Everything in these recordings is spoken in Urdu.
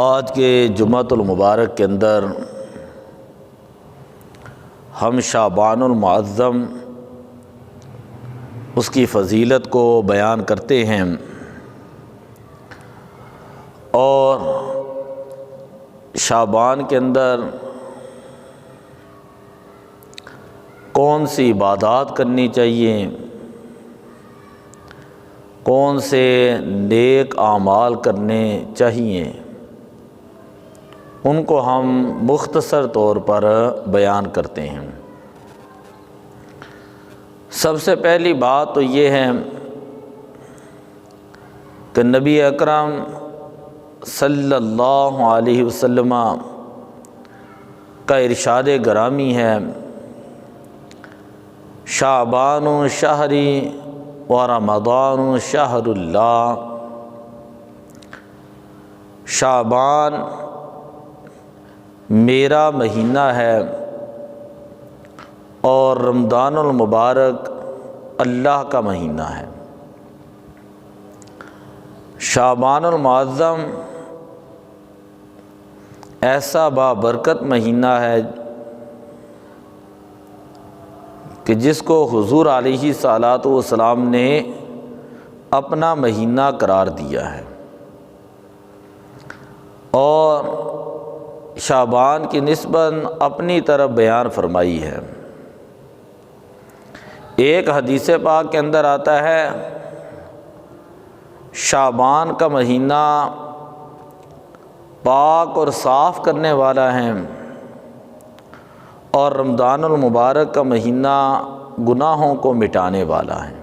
آج کے جمعۃ المبارک کے اندر ہم شعبان المعظم اس کی فضیلت کو بیان کرتے ہیں اور شعبان کے اندر کون سی عبادات کرنی چاہیے، کون سے نیک اعمال کرنے چاہیے، ان کو ہم مختصر طور پر بیان کرتے ہیں۔ سب سے پہلی بات تو یہ ہے کہ نبی اکرم صلی اللہ علیہ وسلم کا ارشاد گرامی ہے، شعبان شہری و رمضان شہر اللہ۔ شعبان میرا مہینہ ہے اور رمضان المبارک اللہ کا مہینہ ہے۔ شعبان المعظم ایسا بابرکت مہینہ ہے کہ جس کو حضور علیہ الصلاۃ والسلام نے اپنا مہینہ قرار دیا ہے، اور شعبان کی نسبت اپنی طرف بیان فرمائی ہے۔ ایک حدیث پاک کے اندر آتا ہے، شعبان کا مہینہ پاک اور صاف کرنے والا ہے، اور رمضان المبارک کا مہینہ گناہوں کو مٹانے والا ہے۔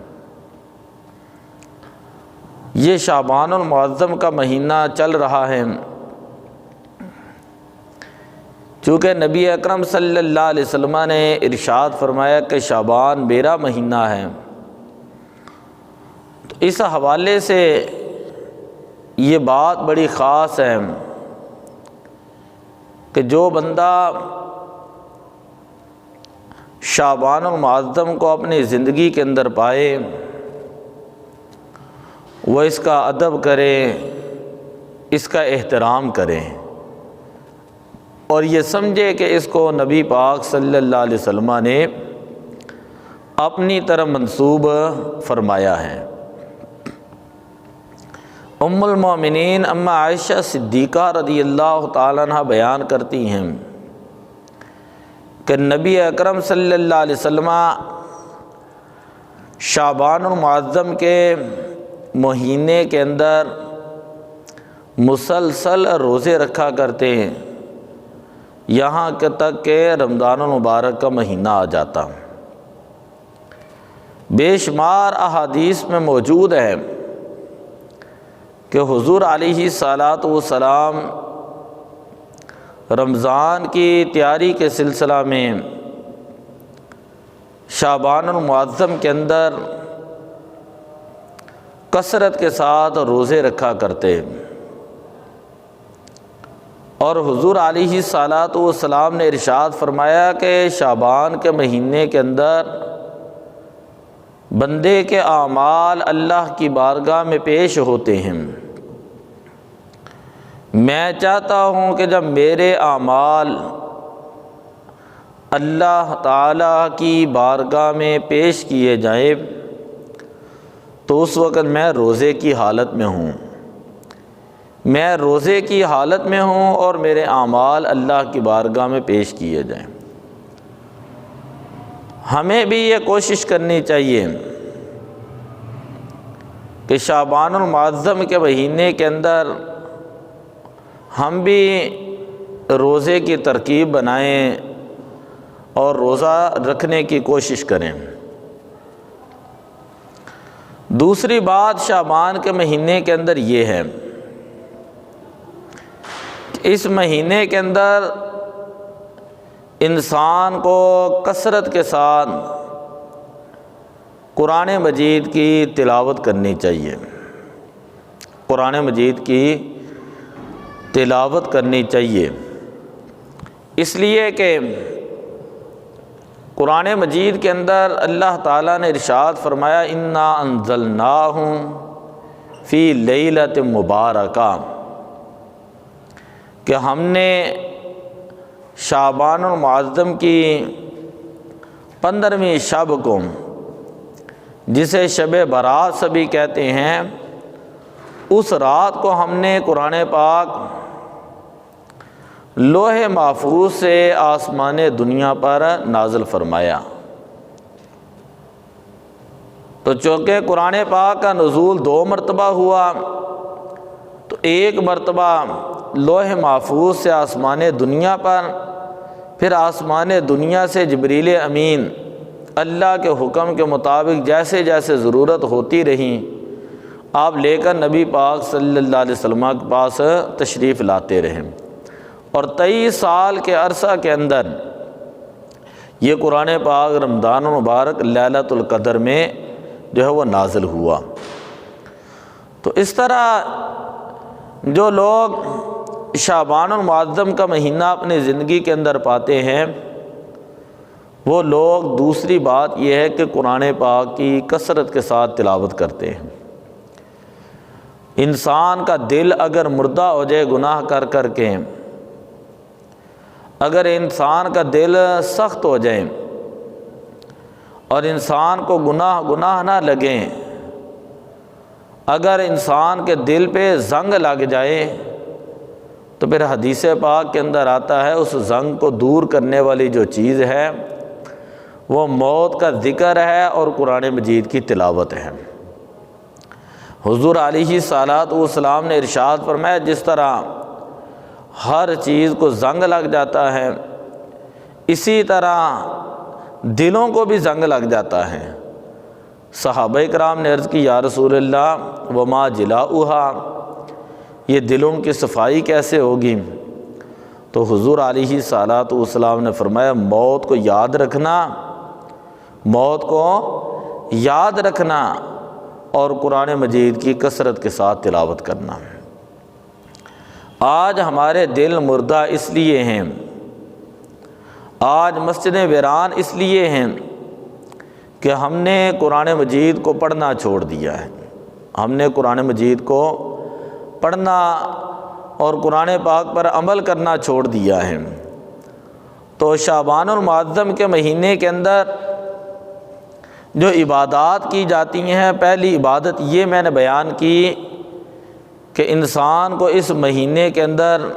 یہ شعبان المعظم کا مہینہ چل رہا ہے، چونکہ نبی اکرم صلی اللہ علیہ وسلم نے ارشاد فرمایا کہ شعبان میرا مہینہ ہے، تو اس حوالے سے یہ بات بڑی خاص ہے کہ جو بندہ شعبان المعظم کو اپنی زندگی کے اندر پائے، وہ اس کا ادب کرے، اس کا احترام کرے، اور یہ سمجھے کہ اس کو نبی پاک صلی اللہ علیہ وسلم نے اپنی طرف منسوب فرمایا ہے۔ ام المومنین اما عائشہ صدیقہ رضی اللہ تعالیٰ عنہ بیان کرتی ہیں کہ نبی اکرم صلی اللہ علیہ وسلم شعبان المعظم کے مہینے کے اندر مسلسل روزے رکھا کرتے ہیں، یہاں تک کہ رمضان المبارک کا مہینہ آ جاتا۔ بے شمار احادیث میں موجود ہے کہ حضور علیہ الصلاۃ والسلام رمضان کی تیاری کے سلسلہ میں شعبان المعظم کے اندر کثرت کے ساتھ روزے رکھا کرتے، اور حضور علیہ الصلاۃ والسلام نے ارشاد فرمایا کہ شعبان کے مہینے کے اندر بندے کے اعمال اللہ کی بارگاہ میں پیش ہوتے ہیں۔ میں چاہتا ہوں کہ جب میرے اعمال اللہ تعالیٰ کی بارگاہ میں پیش کیے جائیں تو اس وقت میں روزے کی حالت میں ہوں، میں روزے کی حالت میں ہوں اور میرے اعمال اللہ کی بارگاہ میں پیش کیے جائیں۔ ہمیں بھی یہ کوشش کرنی چاہیے کہ شعبان المعظم کے مہینے کے اندر ہم بھی روزے کی ترکیب بنائیں اور روزہ رکھنے کی کوشش کریں۔ دوسری بات شعبان کے مہینے کے اندر یہ ہے کہ اس مہینے کے اندر انسان کو کثرت کے ساتھ قرآن مجید کی تلاوت کرنی چاہیے، قرآن مجید کی تلاوت کرنی چاہیے، اس لیے کہ قرآن مجید کے اندر اللہ تعالیٰ نے ارشاد فرمایا انا انزلناہ فی لیلۃ مبارکہ، کہ ہم نے شعبان المعظم کی 15ویں شب کو، جسے شب برات سبھی کہتے ہیں، اس رات کو ہم نے قرآن پاک لوح محفوظ سے آسمان دنیا پر نازل فرمایا۔ تو چونکہ قرآن پاک کا نزول 2 مرتبہ ہوا، تو ایک مرتبہ لوح محفوظ سے آسمان دنیا پر، پھر آسمان دنیا سے جبریل امین اللہ کے حکم کے مطابق جیسے جیسے ضرورت ہوتی رہی آپ لے کر نبی پاک صلی اللہ علیہ وسلم کے پاس تشریف لاتے رہے، اور 23 سال کے عرصہ کے اندر یہ قرآن پاک رمضان المبارک لیلۃ القدر میں جو ہے وہ نازل ہوا۔ تو اس طرح جو لوگ شعبان المعظم کا مہینہ اپنی زندگی کے اندر پاتے ہیں، وہ لوگ دوسری بات یہ ہے کہ قرآن پاک کی کثرت کے ساتھ تلاوت کرتے ہیں۔ انسان کا دل اگر مردہ ہو جائے گناہ کر کر کے، اگر انسان کا دل سخت ہو جائے اور انسان کو گناہ نہ لگیں، اگر انسان کے دل پہ زنگ لگ جائے، تو پھر حدیث پاک کے اندر آتا ہے اس زنگ کو دور کرنے والی جو چیز ہے وہ موت کا ذکر ہے اور قرآن مجید کی تلاوت ہے۔ حضور علیہ الصلوۃ والسلام نے ارشاد فرمایا، جس طرح ہر چیز کو زنگ لگ جاتا ہے، اسی طرح دلوں کو بھی زنگ لگ جاتا ہے۔ صحابہ کرام نے عرض کی، یا رسول اللہ وما جلاؤہا، یہ دلوں کی صفائی کیسے ہوگی؟ تو حضور علیہ الصلوۃ والسلام نے فرمایا، موت کو یاد رکھنا، موت کو یاد رکھنا اور قرآن مجید کی کثرت کے ساتھ تلاوت کرنا۔ آج ہمارے دل مردہ اس لیے ہیں، آج مسجدیں ویران اس لیے ہیں کہ ہم نے قرآن مجید کو پڑھنا چھوڑ دیا ہے، ہم نے قرآن مجید کو پڑھنا اور قرآن پاک پر عمل کرنا چھوڑ دیا ہے۔ تو شعبان المعظم کے مہینے کے اندر جو عبادات کی جاتی ہیں، پہلی عبادت یہ میں نے بیان کی کہ انسان کو اس مہینے کے اندر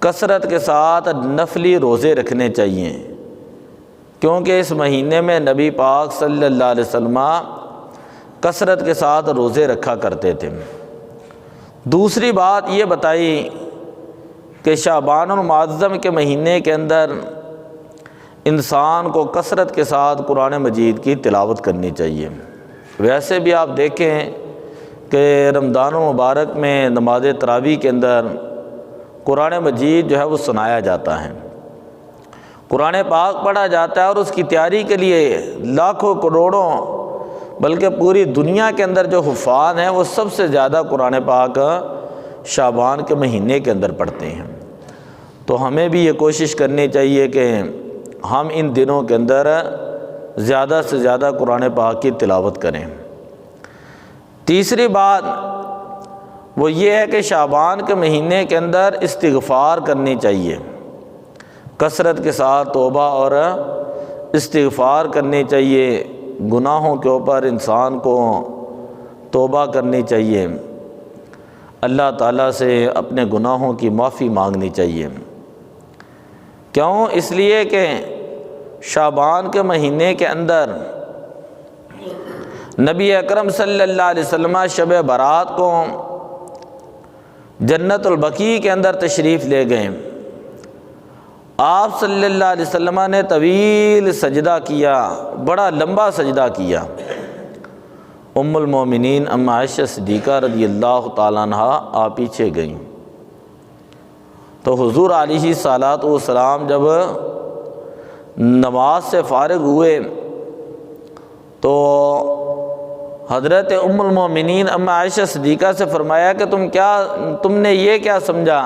کثرت کے ساتھ نفلی روزے رکھنے چاہیے، کیونکہ اس مہینے میں نبی پاک صلی اللہ علیہ وسلم کثرت کے ساتھ روزے رکھا کرتے تھے۔ دوسری بات یہ بتائی کہ شعبان المعظم کے مہینے کے اندر انسان کو کثرت کے ساتھ قرآن مجید کی تلاوت کرنی چاہیے۔ ویسے بھی آپ دیکھیں کہ رمضان المبارک میں نماز تراویح کے اندر قرآن مجید جو ہے وہ سنایا جاتا ہے، قرآن پاک پڑھا جاتا ہے، اور اس کی تیاری کے لیے لاکھوں کروڑوں بلکہ پوری دنیا کے اندر جو حفاظ ہیں وہ سب سے زیادہ قرآن پاک شعبان کے مہینے کے اندر پڑھتے ہیں۔ تو ہمیں بھی یہ کوشش کرنی چاہیے کہ ہم ان دنوں کے اندر زیادہ سے زیادہ قرآن پاک کی تلاوت کریں۔ تیسری بات وہ یہ ہے کہ شعبان کے مہینے کے اندر استغفار کرنی چاہیے، کثرت کے ساتھ توبہ اور استغفار کرنی چاہیے، گناہوں کے اوپر انسان کو توبہ کرنی چاہیے، اللہ تعالیٰ سے اپنے گناہوں کی معافی مانگنی چاہیے۔ کیوں؟ اس لیے کہ شعبان کے مہینے کے اندر نبی اکرم صلی اللہ علیہ وسلم شب برات کو جنت البقیع کے اندر تشریف لے گئے۔ آپ صلی اللہ علیہ وسلم نے طویل سجدہ کیا، بڑا لمبا سجدہ کیا۔ ام المومنین ام عائشہ صدیقہ رضی اللہ تعالیٰ عنہ آپ پیچھے گئیں۔ تو حضور علیہ الصلوۃ والسلام جب نماز سے فارغ ہوئے تو حضرت ام المومنین ام عائشہ صدیقہ سے فرمایا کہ تم نے یہ کیا سمجھا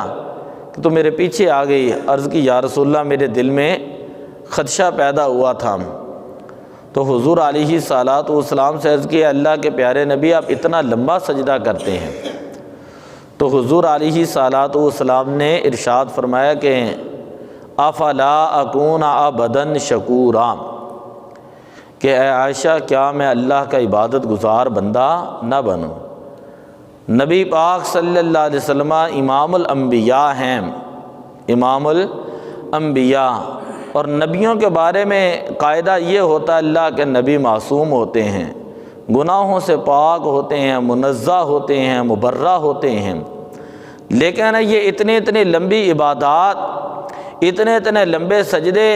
کہ تم میرے پیچھے آ گئی؟ عرض کی، یا رسول اللہ میرے دل میں خدشہ پیدا ہوا تھا۔ تو حضور علیہ الصلوۃ والسلام سے عرض کیا، اللہ کے پیارے نبی آپ اتنا لمبا سجدہ کرتے ہیں تو حضور علیہ الصلوۃ والسلام نے ارشاد فرمایا کہ افلا اکون عبدا شکورا، کہ اے عائشہ کیا میں اللہ کا عبادت گزار بندہ نہ بنوں؟ نبی پاک صلی اللہ علیہ وسلم امام الانبیاء ہیں، امام الانبیاء، اور نبیوں کے بارے میں قاعدہ یہ ہوتا ہے اللہ کے نبی معصوم ہوتے ہیں، گناہوں سے پاک ہوتے ہیں، منزہ ہوتے ہیں، مبرہ ہوتے ہیں، لیکن یہ اتنی لمبی عبادات، اتنے لمبے سجدے،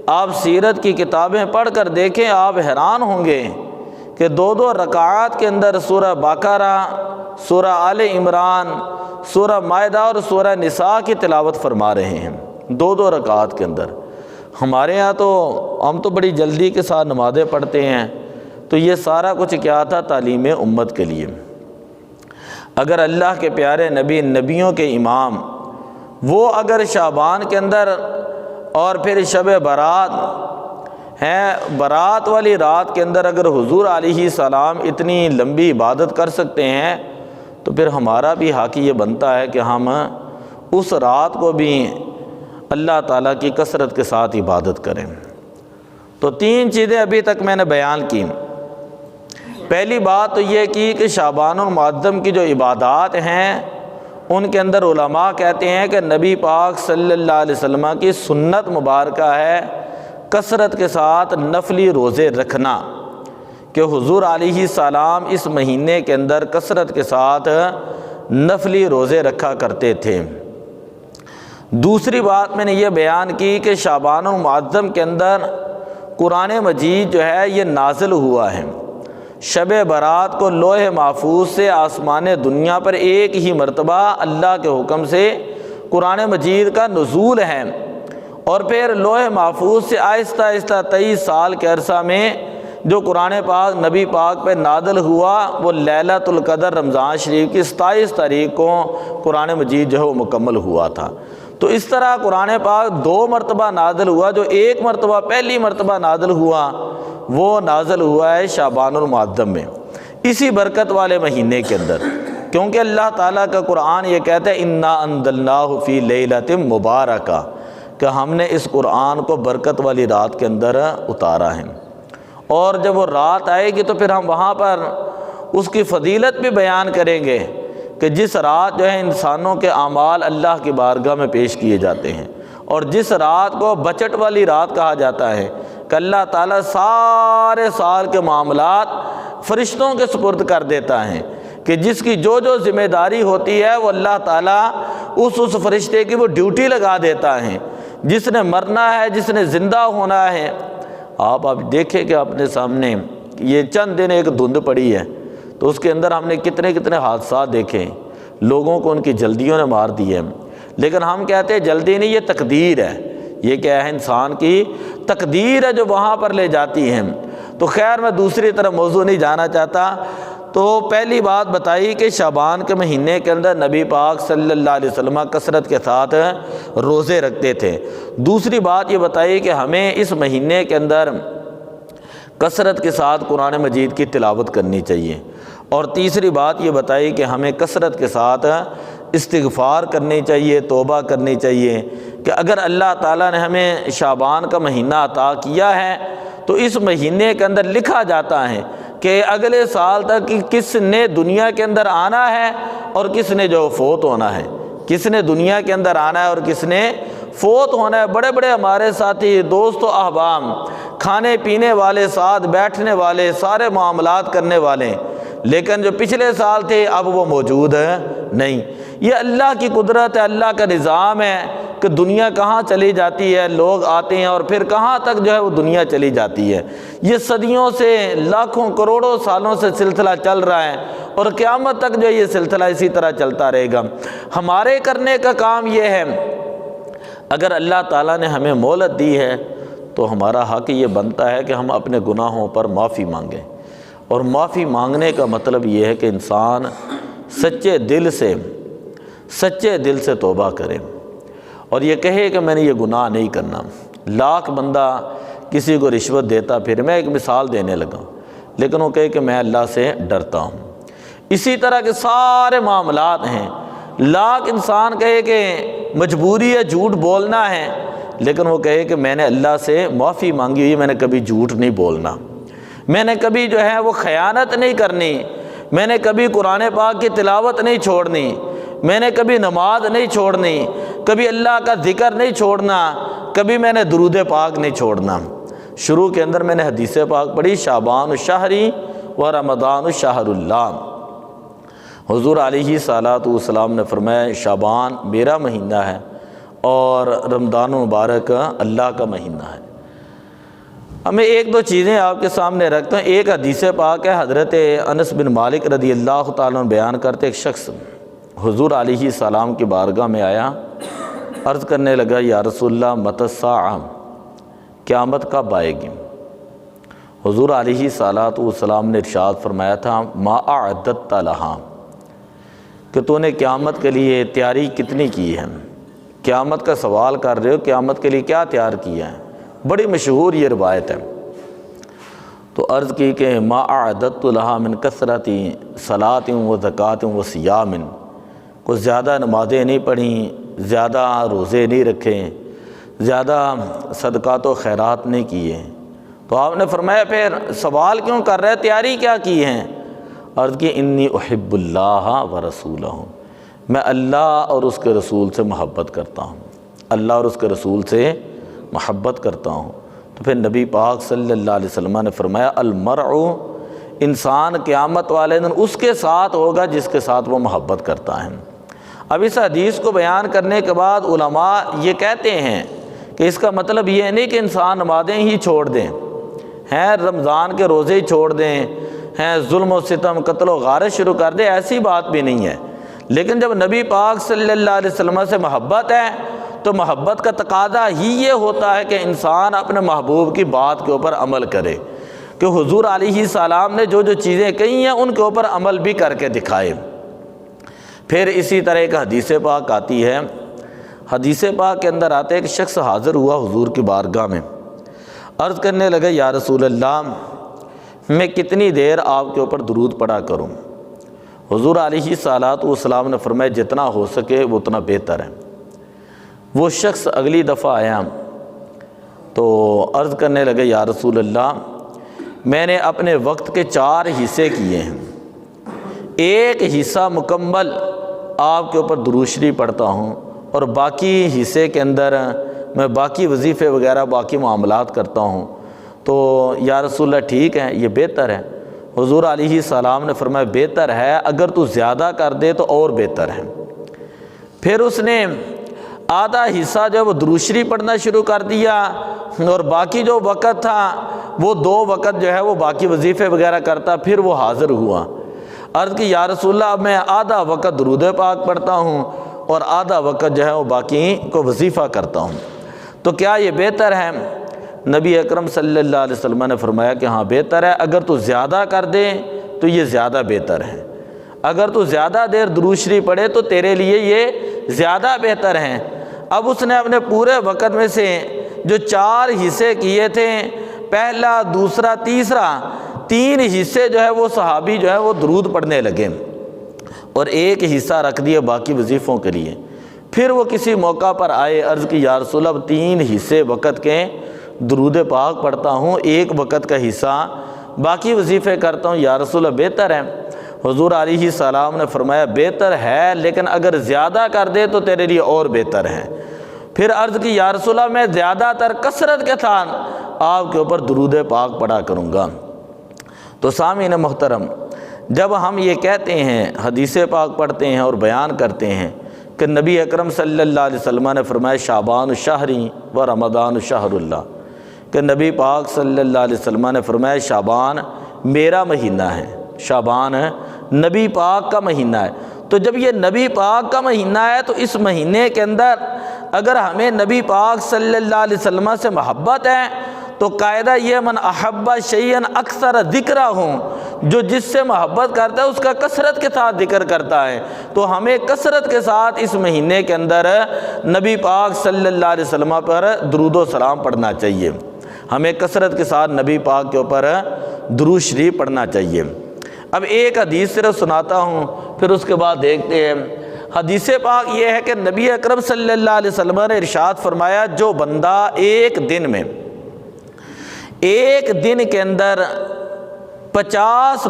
آپ سیرت کی کتابیں پڑھ کر دیکھیں، آپ حیران ہوں گے کہ 2 رکعات کے اندر سورہ بقرہ، سورہ آل عمران، سورہ مائدہ اور سورہ نساء کی تلاوت فرما رہے ہیں 2 رکعات کے اندر۔ ہمارے ہاں تو ہم تو بڑی جلدی کے ساتھ نمازیں پڑھتے ہیں، تو یہ سارا کچھ کیا تھا؟ تعلیم امت کے لیے۔ اگر اللہ کے پیارے نبی، نبیوں کے امام، وہ اگر شعبان کے اندر اور پھر شب برات ہیں، برات والی رات کے اندر اگر حضور علیہ السلام اتنی لمبی عبادت کر سکتے ہیں، تو پھر ہمارا بھی حق یہ بنتا ہے کہ ہم اس رات کو بھی اللہ تعالیٰ کی کثرت کے ساتھ عبادت کریں۔ تو 3 چیزیں ابھی تک میں نے بیان کی۔ پہلی بات تو یہ کی کہ شعبان المعظم کی جو عبادات ہیں ان کے اندر علماء کہتے ہیں کہ نبی پاک صلی اللہ علیہ وسلم کی سنت مبارکہ ہے کثرت کے ساتھ نفلی روزے رکھنا، کہ حضور علیہ السلام اس مہینے کے اندر کثرت کے ساتھ نفلی روزے رکھا کرتے تھے۔ دوسری بات میں نے یہ بیان کی کہ شعبان المعظم کے اندر قرآن مجید جو ہے یہ نازل ہوا ہے۔ شب برات کو لوح محفوظ سے آسمان دنیا پر ایک ہی مرتبہ اللہ کے حکم سے قرآن مجید کا نزول ہے، اور پھر لوح محفوظ سے آہستہ آہستہ 23 سال کے عرصہ میں جو قرآن پاک نبی پاک پہ نازل ہوا وہ لیلۃ القدر رمضان شریف کی 27 تاریخ کو قرآن مجید جو ہے وہ مکمل ہوا تھا۔ تو اس طرح قرآن پاک 2 مرتبہ نازل ہوا، جو ایک مرتبہ پہلی مرتبہ نازل ہوا وہ نازل ہوا ہے شعبان المعظم میں، اسی برکت والے مہینے کے اندر، کیونکہ اللہ تعالیٰ کا قرآن یہ کہتا ہے انا انزلناہ فی لیلۃ مبارکہ، کہ ہم نے اس قرآن کو برکت والی رات کے اندر اتارا ہے، اور جب وہ رات آئے گی تو پھر ہم وہاں پر اس کی فضیلت بھی بیان کریں گے کہ جس رات جو ہے انسانوں کے اعمال اللہ کی بارگاہ میں پیش کیے جاتے ہیں، اور جس رات کو بچٹ والی رات کہا جاتا ہے کہ اللہ تعالیٰ سارے سال کے معاملات فرشتوں کے سپرد کر دیتا ہے، کہ جس کی جو ذمہ داری ہوتی ہے وہ اللہ تعالیٰ اس فرشتے کی وہ ڈیوٹی لگا دیتا ہے، جس نے مرنا ہے، جس نے زندہ ہونا ہے۔ آپ دیکھیں کہ اپنے سامنے یہ چند دن ایک دھند پڑی ہے، تو اس کے اندر ہم نے کتنے حادثات دیکھے، لوگوں کو ان کی جلدیوں نے مار دیے، لیکن ہم کہتے ہیں جلدی نہیں، یہ تقدیر ہے، یہ کیا ہے؟ انسان کی تقدیر ہے جو وہاں پر لے جاتی ہے۔ تو خیر میں دوسری طرف موضوع نہیں جانا چاہتا۔ تو پہلی بات بتائی کہ شعبان کے مہینے کے اندر نبی پاک صلی اللہ علیہ وسلم کثرت کے ساتھ روزے رکھتے تھے۔ دوسری بات یہ بتائی کہ ہمیں اس مہینے کے اندر کثرت کے ساتھ قرآن مجید کی تلاوت کرنی چاہیے، اور تیسری بات یہ بتائی کہ ہمیں کثرت کے ساتھ استغفار کرنی چاہیے، توبہ کرنی چاہیے، کہ اگر اللہ تعالیٰ نے ہمیں شعبان کا مہینہ عطا کیا ہے تو اس مہینے کے اندر لکھا جاتا ہے کہ اگلے سال تک کس نے دنیا کے اندر آنا ہے اور کس نے جو فوت ہونا ہے، کس نے دنیا کے اندر آنا ہے اور کس نے فوت ہونا ہے۔ بڑے بڑے ہمارے ساتھی، دوست و احباب، کھانے پینے والے، ساتھ بیٹھنے والے، سارے معاملات کرنے والے، لیکن جو پچھلے سال تھے اب وہ موجود نہیں۔ یہ اللہ کی قدرت ہے، اللہ کا نظام ہے کہ دنیا کہاں چلی جاتی ہے، لوگ آتے ہیں اور پھر کہاں تک جو ہے وہ دنیا چلی جاتی ہے۔ یہ صدیوں سے، لاکھوں کروڑوں سالوں سے سلسلہ چل رہا ہے، اور قیامت تک جو یہ سلسلہ اسی طرح چلتا رہے گا۔ ہمارے کرنے کا کام یہ ہے، اگر اللہ تعالیٰ نے ہمیں مہلت دی ہے تو ہمارا حق یہ بنتا ہے کہ ہم اپنے گناہوں پر معافی مانگیں، اور معافی مانگنے کا مطلب یہ ہے کہ انسان سچے دل سے توبہ کرے اور یہ کہے کہ میں نے یہ گناہ نہیں کرنا۔ لاکھ بندہ کسی کو رشوت دیتا، پھر میں ایک مثال دینے لگا، لیکن وہ کہے کہ میں اللہ سے ڈرتا ہوں۔ اسی طرح کے سارے معاملات ہیں۔ لاکھ انسان کہے کہ مجبوری ہے جھوٹ بولنا ہے، لیکن وہ کہے کہ میں نے اللہ سے معافی مانگی ہوئی، میں نے کبھی جھوٹ نہیں بولنا، میں نے کبھی جو ہے وہ خیانت نہیں کرنی، میں نے کبھی قرآن پاک کی تلاوت نہیں چھوڑنی، میں نے کبھی نماز نہیں چھوڑنی، کبھی اللہ کا ذکر نہیں چھوڑنا، کبھی میں نے درود پاک نہیں چھوڑنا۔ شروع کے اندر میں نے حدیث پاک پڑھی، شعبان شہری و رمضان شہر اللہ۔ حضور علیہ صلوٰۃ والسلام نے فرمایا شعبان میرا مہینہ ہے اور رمضان مبارک اللہ کا مہینہ ہے۔ اب میں ایک دو چیزیں آپ کے سامنے رکھتا ہوں۔ ایک حدیث پاک ہے، حضرت انس بن مالک رضی اللہ تعالیٰ عنہ بیان کرتے، ایک شخص حضور علیہ السلام کی بارگاہ میں آیا، عرض کرنے لگا یا رسول اللہ متی الساعہ، قیامت کب آئے گی؟ حضور علیہ الصلوۃ والسلام نے ارشاد فرمایا تھا ما اعددت لہا، کہ تو نے قیامت کے لیے تیاری کتنی کی ہے؟ قیامت کا سوال کر رہے ہو، قیامت کے لیے کیا تیار کیا ہے؟ بڑی مشہور یہ روایت ہے۔ تو عرض کی کہ ما اعددت لہا من کثرت صلاۃ و زکوٰۃ و صیام، کچھ زیادہ نمازیں نہیں پڑھیں، زیادہ روزے نہیں رکھے، زیادہ صدقات و خیرات نہیں کیے۔ تو آپ نے فرمایا پھر سوال کیوں کر رہے، تیاری کیا کی ہیں؟ عرض کی انی احب اللہ و رسولہ، میں اللہ اور اس کے رسول سے محبت کرتا ہوں، اللہ اور اس کے رسول سے محبت کرتا ہوں۔ تو پھر نبی پاک صلی اللہ علیہ وسلم نے فرمایا المرء، انسان قیامت والے دن اس کے ساتھ ہوگا جس کے ساتھ وہ محبت کرتا ہے۔ اب اس حدیث کو بیان کرنے کے بعد علماء یہ کہتے ہیں کہ اس کا مطلب یہ نہیں کہ انسان نمازیں ہی چھوڑ دیں، ہیں رمضان کے روزے ہی چھوڑ دیں، ہیں ظلم و ستم قتل و غارت شروع کر دیں، ایسی بات بھی نہیں ہے۔ لیکن جب نبی پاک صلی اللہ علیہ وسلم سے محبت ہے تو محبت کا تقاضا ہی یہ ہوتا ہے کہ انسان اپنے محبوب کی بات کے اوپر عمل کرے، کہ حضور علیہ السلام نے جو جو چیزیں کہی ہیں ان کے اوپر عمل بھی کر کے دکھائے۔ پھر اسی طرح ایک حدیث پاک آتی ہے، حدیث پاک کے اندر آتے ایک شخص حاضر ہوا حضور کی بارگاہ میں، عرض کرنے لگا یا رسول اللہ میں کتنی دیر آپ کے اوپر درود پڑھا کروں؟ حضور علیہ الصلوۃ والسلام نے فرمایا جتنا ہو سکے وہ اتنا بہتر ہے۔ وہ شخص اگلی دفعہ آیا تو عرض کرنے لگے یا رسول اللہ میں نے اپنے وقت کے 4 حصے کیے ہیں، ایک حصہ مکمل آپ کے اوپر درود شریف پڑھتا ہوں اور باقی حصے کے اندر میں باقی وظیفے وغیرہ باقی معاملات کرتا ہوں۔ تو یا رسول اللہ ٹھیک ہے، یہ بہتر ہے۔ حضور علیہ السلام نے فرمایا بہتر ہے، اگر تو زیادہ کر دے تو اور بہتر ہے۔ پھر اس نے آدھا حصہ جو وہ درود شریف پڑھنا شروع کر دیا اور باقی جو وقت تھا وہ 2 وقت جو ہے وہ باقی وظیفے وغیرہ کرتا۔ پھر وہ حاضر ہوا، عرض کی یا رسول اللہ اب میں آدھا وقت درود پاک پڑھتا ہوں اور آدھا وقت جو ہے وہ باقی کو وظیفہ کرتا ہوں، تو کیا یہ بہتر ہے؟ نبی اکرم صلی اللہ علیہ وسلم نے فرمایا کہ ہاں بہتر ہے، اگر تو زیادہ کر دے تو یہ زیادہ بہتر ہے، اگر تو زیادہ دیر درود شریف پڑھے تو تیرے لیے یہ زیادہ بہتر ہے۔ اب اس نے اپنے پورے وقت میں سے جو 4 حصے کیے تھے، پہلا دوسرا تیسرا، 3 حصے جو ہے وہ صحابی جو ہے وہ درود پڑھنے لگے اور ایک حصہ رکھ دیا باقی وظیفوں کے لیے۔ پھر وہ کسی موقع پر آئے، عرض کی یا رسول اللہ 3 حصے وقت کے درود پاک پڑھتا ہوں، ایک وقت کا حصہ باقی وظیفے کرتا ہوں، یا رسول اللہ بہتر ہے؟ حضور علیہ السلام نے فرمایا بہتر ہے، لیکن اگر زیادہ کر دے تو تیرے لیے اور بہتر ہے۔ پھر عرض کی یا رسول اللہ میں زیادہ تر کثرت کے ساتھ آپ کے اوپر درود پاک پڑھا کروں گا۔ تو سامعین محترم، جب ہم یہ کہتے ہیں، حدیث پاک پڑھتے ہیں اور بیان کرتے ہیں کہ نبی اکرم صلی اللہ علیہ وسلم نے فرمایا شعبان شہری و رمضان شہر اللہ، کہ نبی پاک صلی اللہ علیہ وسلم نے فرمایا شعبان میرا مہینہ ہے، شعبان نبی پاک کا مہینہ ہے۔ تو جب یہ نبی پاک کا مہینہ ہے تو اس مہینے کے اندر اگر ہمیں نبی پاک صلی اللہ علیہ وسلم سے محبت ہے تو قاعدہ یہ من احب شیئا اکثر ذکرہ ہوں، جو جس سے محبت کرتا ہے اس کا کثرت کے ساتھ ذکر کرتا ہے۔ تو ہمیں کثرت کے ساتھ اس مہینے کے اندر نبی پاک صلی اللہ علیہ وسلم پر درود و سلام پڑھنا چاہیے، ہمیں کثرت کے ساتھ نبی پاک کے اوپر درود شریف پڑھنا چاہیے۔ اب ایک حدیث صرف سناتا ہوں، پھر اس کے بعد دیکھتے ہیں۔ حدیث پاک یہ ہے کہ نبی اکرم صلی اللہ علیہ وسلم نے ارشاد فرمایا، جو بندہ ایک دن کے اندر 50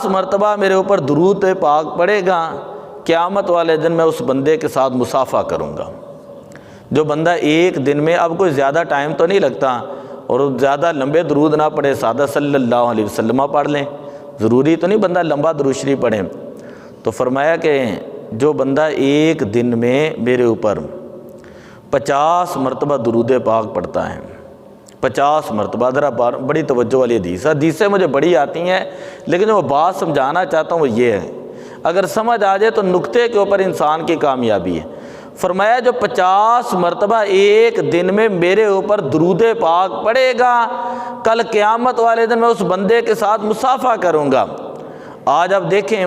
مرتبہ میرے اوپر درود پاک پڑھے گا، قیامت والے دن میں اس بندے کے ساتھ مصافحہ کروں گا۔ جو بندہ ایک دن میں، اب کوئی زیادہ ٹائم تو نہیں لگتا اور زیادہ لمبے درود نہ پڑھے، سادہ صلی اللہ علیہ وسلم پڑھ لیں، ضروری تو نہیں بندہ لمبا درود شریف پڑھے۔ تو فرمایا کہ جو بندہ ایک دن میں میرے اوپر 50 مرتبہ درود پاک پڑھتا ہے، 50 مرتبہ، ذرا بڑی توجہ والی حدیثیں مجھے بڑی آتی ہیں، لیکن جو میں بات سمجھانا چاہتا ہوں وہ یہ ہے، اگر سمجھ آ جائے تو نقطے کے اوپر انسان کی کامیابی ہے۔ فرمایا جو 50 مرتبہ ایک دن میں میرے اوپر درود پاک پڑھے گا، کل قیامت والے دن میں اس بندے کے ساتھ مصافحہ کروں گا۔ آج آپ دیکھیں،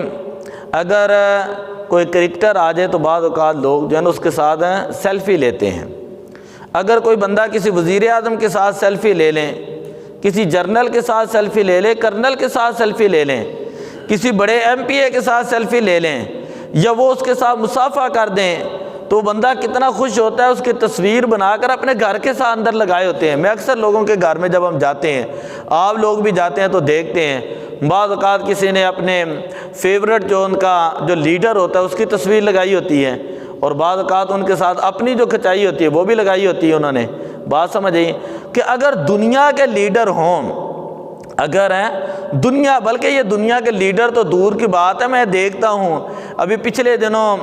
اگر کوئی کرکٹر آ جائے تو بعض اوقات لوگ جو ہے نا اس کے ساتھ سیلفی لیتے ہیں۔ اگر کوئی بندہ کسی وزیر اعظم کے ساتھ سیلفی لے لیں، کسی جرنل کے ساتھ سیلفی لے لیں، کرنل کے ساتھ سیلفی لے لیں، کسی بڑے ایم پی اے کے ساتھ سیلفی لے لیں، یا وہ اس کے ساتھ مصافحہ کر دیں، تو بندہ کتنا خوش ہوتا ہے، اس کی تصویر بنا کر اپنے گھر کے ساتھ اندر لگائے ہوتے ہیں۔ میں اکثر لوگوں کے گھر میں جب ہم جاتے ہیں، آپ لوگ بھی جاتے ہیں تو دیکھتے ہیں، بعض اوقات کسی نے اپنے فیورٹ جو ان کا جو لیڈر ہوتا ہے اس کی تصویر لگائی ہوتی ہے، اور بعض اوقات ان کے ساتھ اپنی جو کھچائی ہوتی ہے وہ بھی لگائی ہوتی ہے انہوں نے۔ بات سمجھ آئی کہ اگر دنیا کے لیڈر ہوں، اگر ہیں دنیا، بلکہ یہ دنیا کے لیڈر تو دور کی بات ہے، میں دیکھتا ہوں ابھی پچھلے دنوں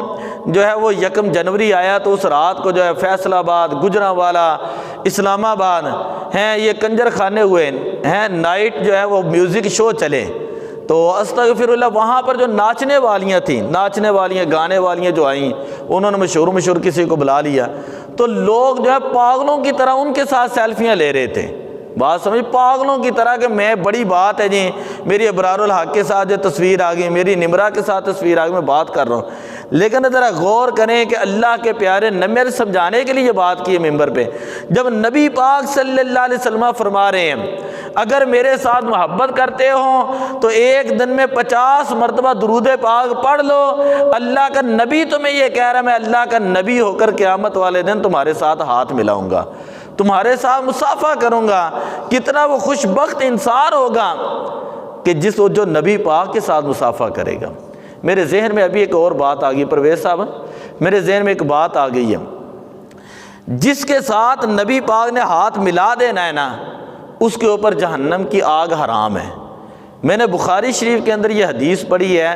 جو ہے وہ 1 جنوری آیا تو اس رات کو جو ہے فیصل آباد، گجرانوالہ، اسلام آباد ہیں یہ کنجر خانے ہوئے ہیں، نائٹ جو ہے وہ میوزک شو چلے، تو استغفر اللہ، وہاں پر جو ناچنے والیاں گانے والیاں جو آئیں، انہوں نے مشہور کسی کو بلا لیا، تو لوگ جو ہے پاگلوں کی طرح ان کے ساتھ سیلفیاں لے رہے تھے۔ بات سمجھ، پاگلوں کی طرح کہ میں بڑی بات ہے جی، میری ابرار الحق کے ساتھ جو تصویر آ گئی، میری نمرہ کے ساتھ تصویر آ گئی، میں بات کر رہا ہوں۔ لیکن ذرا غور کریں کہ اللہ کے پیارے نبی سمجھانے کے لیے یہ بات کی ہے ممبر پہ، جب نبی پاک صلی اللہ علیہ وسلم فرما رہے ہیں اگر میرے ساتھ محبت کرتے ہوں تو ایک دن میں 50 مرتبہ درود پاک پڑھ لو، اللہ کا نبی تمہیں یہ کہہ رہا ہے، میں اللہ کا نبی ہو کر قیامت والے دن تمہارے ساتھ ہاتھ ملاؤں گا، تمہارے ساتھ مصافحہ کروں گا۔ کتنا وہ خوش بخت انسان ہوگا کہ جو نبی پاک کے ساتھ مصافحہ کرے گا۔ میرے ذہن میں ابھی ایک اور بات آ گئی پرویز صاحب، میرے ذہن میں ایک بات آ گئی ہے، جس کے ساتھ نبی پاک نے ہاتھ ملا دینا ہے نا، اس کے اوپر جہنم کی آگ حرام ہے۔ میں نے بخاری شریف کے اندر یہ حدیث پڑھی ہے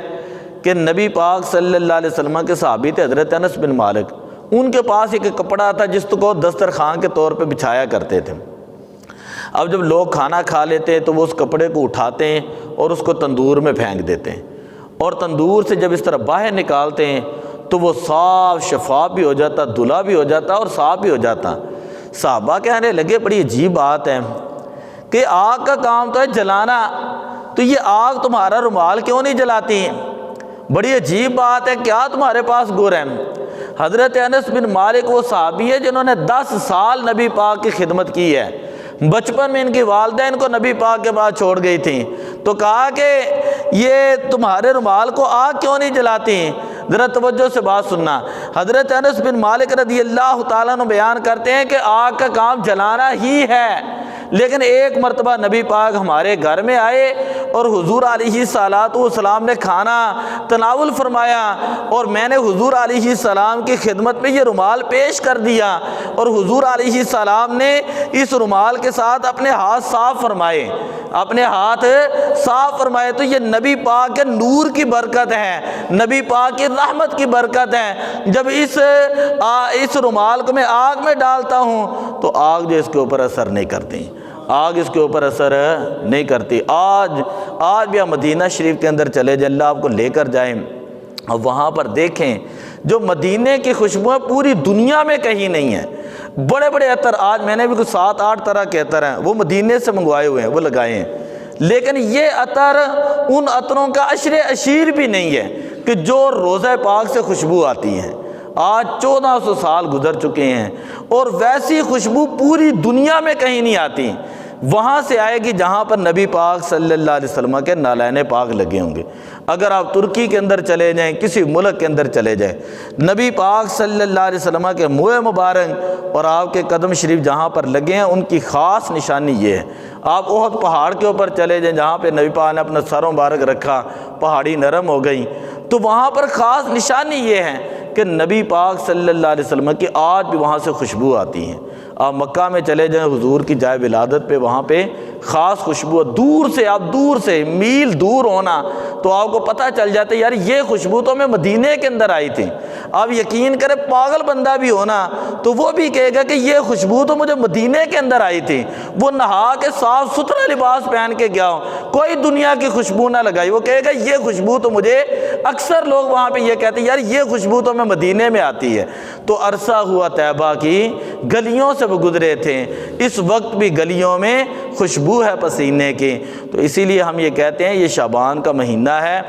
کہ نبی پاک صلی اللہ علیہ وسلم کے صحابی تھے حضرت انس بن مالک، ان کے پاس ایک کپڑا تھا جس کو دسترخوان کے طور پہ بچھایا کرتے تھے۔ اب جب لوگ کھانا کھا لیتے ہیں تو وہ اس کپڑے کو اٹھاتے ہیں اور اس کو تندور میں پھینک دیتے ہیں، اور تندور سے جب اس طرح باہر نکالتے ہیں تو وہ صاف شفاف بھی ہو جاتا، دھلا بھی ہو جاتا اور صاف بھی ہو جاتا۔ صحابہ کہنے لگے بڑی عجیب بات ہے کہ آگ کا کام تو ہے جلانا، تو یہ آگ تمہارا رومال کیوں نہیں جلاتی؟ بڑی عجیب بات ہے، کیا تمہارے پاس گر ہے؟ حضرت انس بن مالک وہ صحابی ہے جنہوں نے 10 سال نبی پاک کی خدمت کی ہے، بچپن میں ان کی والدہ ان کو نبی پاک کے پاس چھوڑ گئی تھیں، تو کہا کہ یہ تمہارے رومال کو آگ کیوں نہیں جلاتی؟ ذرا توجہ سے بات سننا، حضرت انس بن مالک رضی اللہ تعالیٰ عنہ بیان کرتے ہیں کہ آگ کا کام جلانا ہی ہے، لیکن ایک مرتبہ نبی پاک ہمارے گھر میں آئے اور حضور علیہ السلام نے کھانا تناول فرمایا، اور میں نے حضور علیہ السلام کی خدمت میں یہ رومال پیش کر دیا، اور حضور علیہ السلام نے اس رومال کے ساتھ اپنے ہاتھ صاف فرمائے، تو یہ نبی پاک کے نور کی برکت ہے، نبی پاک کی رحمت کی برکت ہے۔ جب اس رومال کو میں آگ میں ڈالتا ہوں تو آگ جو اس کے اوپر اثر نہیں کرتی، آگ اس کے اوپر اثر نہیں کرتی۔ آج بھی آپ مدینہ شریف کے اندر چلے جائیں، اللہ آپ کو لے کر جائیں اور وہاں پر دیکھیں جو مدینے کی خوشبویں پوری دنیا میں کہیں نہیں ہیں، بڑے بڑے عطر، آج میں نے بھی کچھ 7-8 طرح کے عطر ہیں وہ مدینے سے منگوائے ہوئے ہیں، وہ لگائے ہیں، لیکن یہ عطر ان عطروں کا عشر عشیر بھی نہیں ہے کہ جو روضہ پاک سے خوشبو آتی ہیں۔ آج 1400 سال گزر چکے ہیں اور ویسی خوشبو پوری دنیا میں کہیں نہیں آتی۔ وہاں سے آئے گی جہاں پر نبی پاک صلی اللہ علیہ وسلم کے نالین پاک لگے ہوں گے۔ اگر آپ ترکی کے اندر چلے جائیں، کسی ملک کے اندر چلے جائیں، نبی پاک صلی اللہ علیہ وسلم کے منہ مبارک اور آپ کے قدم شریف جہاں پر لگے ہیں، ان کی خاص نشانی یہ ہے۔ آپ احد پہاڑ کے اوپر چلے جائیں جہاں پہ نبی پاک نے اپنا سر مبارک رکھا، پہاڑی نرم ہو گئی، تو وہاں پر خاص نشانی یہ ہے کہ نبی پاک صلی اللہ علیہ وسلم کی آج بھی وہاں سے خوشبو آتی ہے۔ آپ مکہ میں چلے جائیں حضور کی جائے ولادت پہ، وہاں پہ خاص خوشبو، دور سے، آپ دور سے میل دور ہونا تو آپ کو پتہ چل جاتا ہے یار یہ خوشبو تو میں مدینے کے اندر آئی تھی۔ آپ یقین کریں پاگل بندہ بھی ہونا تو وہ بھی کہے گا کہ یہ خوشبو تو مجھے مدینے کے اندر آئی تھی، وہ نہا کے صاف ستھرا لباس پہن کے گیا ہوں، کوئی دنیا کی خوشبو نہ لگائی، وہ کہے گا یہ خوشبو تو مجھے، اکثر لوگ وہاں پہ یہ کہتے ہیں یار یہ خوشبو تو میں مدینے میں آتی ہے۔ تو عرصہ ہوا طیبہ کی گلیوں سے وہ گزرے تھے، اس وقت بھی گلیوں میں خوشبو ہے پسینے کی۔ تو اسی لیے ہم یہ کہتے ہیں یہ شعبان کا مہینہ ہے،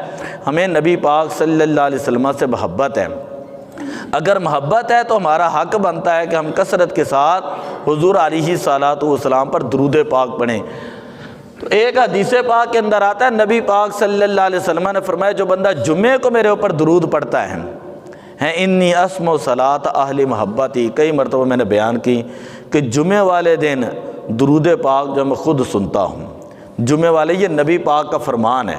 ہمیں نبی پاک صلی اللہ علیہ وسلم سے محبت ہے۔ اگر محبت ہے تو ہمارا حق بنتا ہے کہ ہم کثرت کے ساتھ حضور علیہ الصلوۃ والسلام پر درود پاک پڑھیں۔ تو ایک حدیث پاک کے اندر آتا ہے نبی پاک صلی اللہ علیہ وسلم نے فرمایا جو بندہ جمعے کو میرے اوپر درود پڑھتا ہے انی اسمع صلاۃ اہل محبتی، کئی مرتبہ میں نے بیان کی کہ جمعے والے دن درود پاک جو میں خود سنتا ہوں، جمعے والے، یہ نبی پاک کا فرمان ہے۔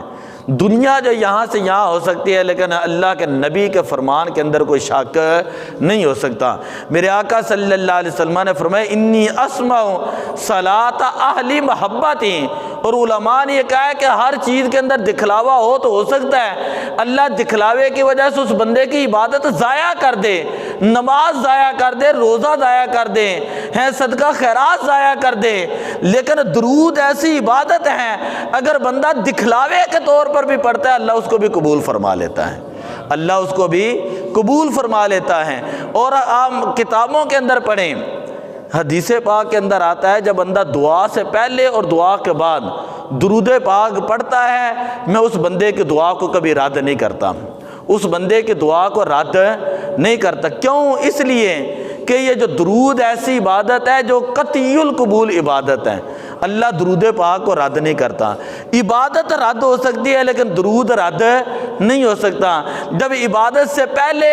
دنیا جو یہاں سے یہاں ہو سکتی ہے لیکن اللہ کے نبی کے فرمان کے اندر کوئی شک نہیں ہو سکتا۔ میرے آقا صلی اللہ علیہ وسلم نے فرمایا انی اسمع صلاۃ اہل محبتی، اور علماء نے یہ کہا ہے کہ ہر چیز کے اندر دکھلاوا ہو تو ہو سکتا ہے اللہ دکھلاوے کی وجہ سے اس بندے کی عبادت ضائع کر دے، نماز ضائع کر دے، روزہ ضائع کر دے، صدقہ خیرات ضائع کر دے، لیکن درود ایسی عبادت ہے اگر بندہ دکھلاوے کے طور پر بھی پڑھتا ہے اللہ اس کو بھی قبول فرما لیتا ہے، اللہ اس کو بھی قبول فرما لیتا ہے۔ اور عام کتابوں کے اندر پڑھیں، حدیث پاک کے اندر آتا ہے جب بندہ دعا سے پہلے اور دعا کے بعد درود پاک پڑھتا ہے میں اس بندے کی دعا کو کبھی رد نہیں کرتا، اس بندے کی دعا کو رد نہیں کرتا۔ کیوں؟ اس لیے کہ یہ جو درود ایسی عبادت ہے جو قطعی القبول عبادت ہے، اللہ درود پاک کو رد نہیں کرتا۔ عبادت رد ہو سکتی ہے لیکن درود رد نہیں ہو سکتا۔ جب عبادت سے پہلے،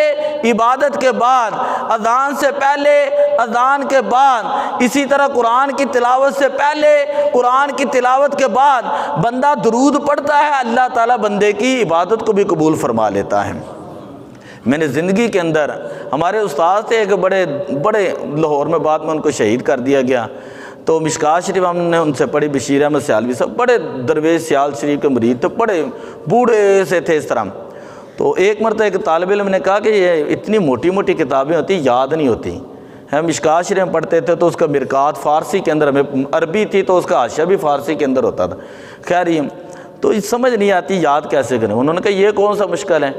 عبادت کے بعد، اذان سے پہلے، اذان کے بعد، اسی طرح قرآن کی تلاوت سے پہلے، قرآن کی تلاوت کے بعد بندہ درود پڑھتا ہے اللہ تعالیٰ بندے کی عبادت کو بھی قبول فرما لیتا ہے۔ میں نے زندگی کے اندر ہمارے استاد تھے ایک بڑے لاہور میں، بعد میں ان کو شہید کر دیا گیا، تو مشکات شریف ہم نے ان سے پڑھی، بشیر احمد سیالوی صاحب بڑے درویش سیال شریف کے مرید تھے، بڑے بوڑھے سے تھے اس طرح۔ تو ایک مرتبہ ایک طالب علم نے کہا کہ یہ اتنی موٹی موٹی کتابیں ہوتی یاد نہیں ہوتی ہیں، مشکات شریف میں پڑھتے تھے تو اس کا مرکات فارسی کے اندر، ہمیں عربی تھی تو اس کا حاشیہ بھی فارسی کے اندر ہوتا تھا، خیر یہ تو سمجھ نہیں آتی یاد کیسے کریں۔ انہوں نے کہا یہ کون سا مشکل ہے،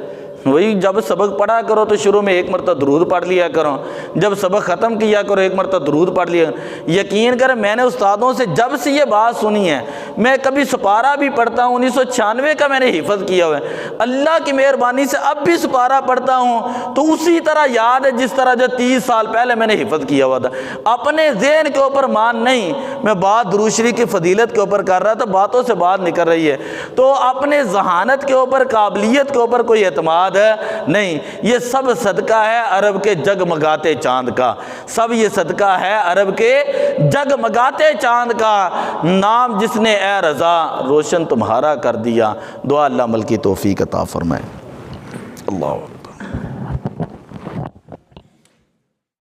وہی جب سبق پڑھا کرو تو شروع میں ایک مرتبہ درود پڑھ لیا کرو، جب سبق ختم کیا کرو ایک مرتبہ درود پڑھ لیا۔ یقین کریں میں نے استادوں سے جب سے یہ بات سنی ہے، میں کبھی سپارہ بھی پڑھتا ہوں، 1996 کا میں نے حفظ کیا ہوا ہے، اللہ کی مہربانی سے اب بھی سپارہ پڑھتا ہوں تو اسی طرح یاد ہے جس طرح جو 30 سال پہلے میں نے حفظ کیا ہوا تھا۔ اپنے ذہن کے اوپر مان نہیں، میں بات درود شریف کی فضیلت کے اوپر کر رہا تھا، باتوں سے بات نکل رہی ہے، تو اپنے ذہانت کے اوپر، قابلیت کے اوپر کوئی اعتماد نہیں۔ یہ سب صدقہ ہے عرب کے جگمگاتے چاند کا، سب یہ صدقہ ہے عرب کے جگمگاتے چاند کا، نام جس نے اے رضا روشن تمہارا کر دیا۔ دعا اللہ عمل کی توفیق عطا فرمائے۔ اللہ